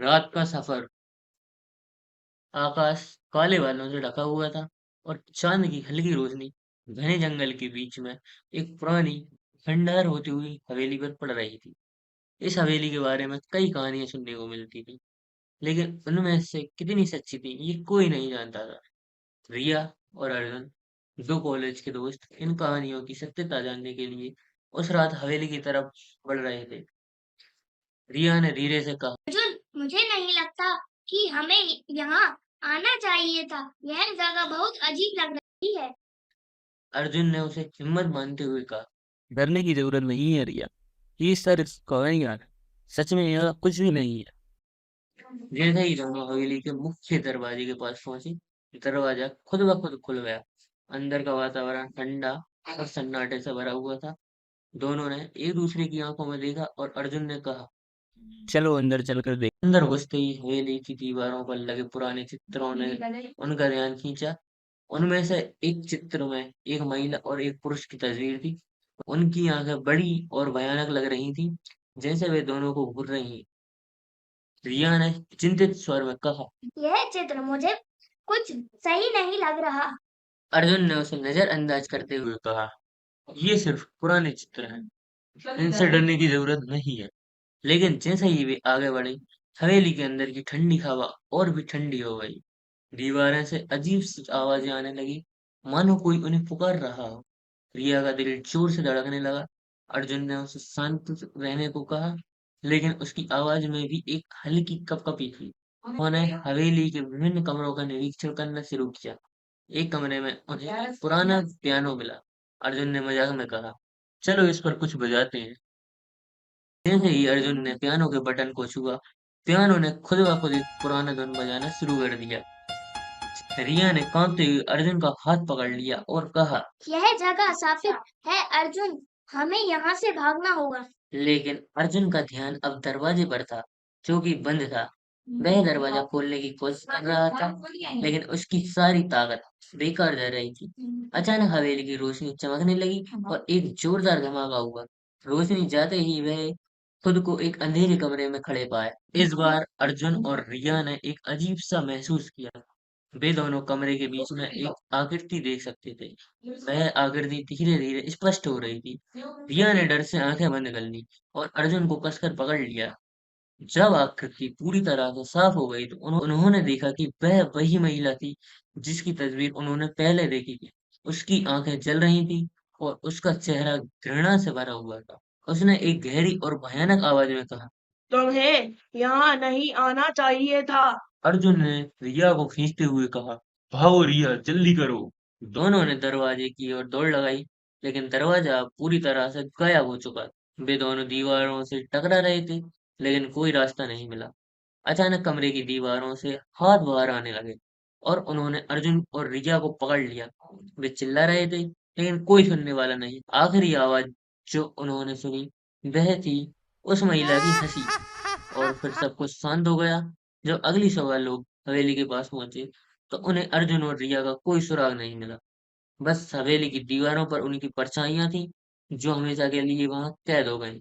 रात का सफर। आकाश काले बादलों से ढका हुआ था और चांद की हल्की रोशनी घने जंगल के बीच में एक पुरानी खंडहर होती हुई हवेली पर पड़ रही थी। इस हवेली के बारे में कई कहानियां सुनने को मिलती थी, लेकिन उनमें से कितनी सच्ची थी ये कोई नहीं जानता था। रिया और अर्जुन, दो कॉलेज के दोस्त, इन कहानियों की सत्यता जानने के लिए उस रात हवेली की तरफ बढ़ रहे थे। रिया ने धीरे से कहा। अर्जुन, मुझे नहीं लगता कि हमें यहाँ आना चाहिए था। यह जगह बहुत अजीब लग रही है। अर्जुन ने उसे हिम्मत मानते हुए कहा। डरने की जरूरत नहीं है रिया, ये सर कहेंगे यार, सच में यहाँ कुछ भी नहीं है। जैसे ही दोनों हवेली के मुख्य दरवाजे के पास पहुंचे, दरवाजा खुद ब खुद खुल गया। अंदर का वातावरण ठंडा और सन्नाटे से भरा हुआ था। दोनों ने एक दूसरे की आंखों में देखा और अर्जुन ने कहा। चलो अंदर चलकर देख। अंदर घुसते ही हवेली की दीवारों पर लगे पुराने चित्रों ने उनका ध्यान खींचा। उनमें से एक चित्र में एक महिला और एक पुरुष की तस्वीर थी। उनकी आंखें बड़ी और भयानक लग रही थी, जैसे वे दोनों को घूर रही। रिया ने चिंतित स्वर में कहा। यह चित्र मुझे कुछ सही नहीं लग रहा। अर्जुन ने उसे नजरअंदाज करते हुए कहा, ये सिर्फ पुराने चित्र हैं, इनसे डरने की जरूरत नहीं है। लेकिन जैसे ही वे आगे बढ़े, हवेली के अंदर की ठंडी हवा और भी ठंडी हो गई। दीवारें से अजीब सी आवाजें आने लगी, मानो कोई उन्हें पुकार रहा हो। रिया का दिल जोर से धड़कने लगा। अर्जुन ने उसे शांत रहने को कहा, लेकिन उसकी आवाज में भी एक हल्की कपकपी थी। उन्होंने हवेली के विभिन्न कमरों का निरीक्षण करना शुरू किया। एक कमरे में उन्हें पुराना पियानो मिला। अर्जुन ने मजाक में कहा, चलो इस पर कुछ बजाते हैं। जैसे ही अर्जुन ने पियानो के बटन को छुआ, पियानो ने खुद ब खुद एक पुराना धुन बजाना शुरू कर दिया। रिया ने कांपते हुए अर्जुन का हाथ पकड़ लिया और कहा। यह जगह शापित है अर्जुन, हमें यहाँ से भागना होगा। लेकिन अर्जुन का ध्यान अब दरवाजे पर था, जो कि बंद था। वह दरवाजा खोलने की कोशिश कर रहा था, लेकिन उसकी सारी ताकत बेकार जा रही थी। अचानक हवेली की रोशनी चमकने लगी और एक जोरदार धमाका हुआ। रोशनी जाते ही वह खुद को एक अंधेरे कमरे में खड़े पाए। इस बार अर्जुन और रिया ने एक अजीब सा महसूस किया। वे दोनों कमरे के बीच में एक आकृति देख सकते थे। वह आकृति धीरे धीरे स्पष्ट हो रही थी। रिया ने डर से आंखें बंद कर ली और अर्जुन को कसकर पकड़ लिया। जब आकृति पूरी तरह से साफ हो गई तो उन्होंने देखा कि वह वही महिला थी जिसकी तस्वीर उन्होंने पहले देखी थी। उसकी आंखें जल रही थी और उसका चेहरा घृणा से भरा हुआ था। उसने एक गहरी और भयानक आवाज में कहा। तुम्हें यहाँ नहीं आना चाहिए था। अर्जुन ने रिया को खींचते हुए कहा, भागो रिया, जल्दी करो। दोनों ने दरवाजे की ओर दौड़ लगाई, लेकिन दरवाजा अब पूरी तरह से गायब हो चुका था। वे दोनों दीवारों से टकरा रहे थे, लेकिन कोई रास्ता नहीं मिला। अचानक कमरे की दीवारों से हाथ बाहर आने लगे और उन्होंने अर्जुन और रिया को पकड़ लिया। वे चिल्ला रहे थे, लेकिन कोई सुनने वाला नहीं। आखिरी आवाज जो उन्होंने सुनी वह थी उस महिला की हंसी। और फिर सब कुछ शांत हो गया। जब अगली सुबह लोग हवेली के पास पहुंचे, तो उन्हें अर्जुन और रिया का कोई सुराग नहीं मिला। बस हवेली की दीवारों पर उनकी परछाइयां थी, जो हमेशा के लिए वहां कैद हो गईं।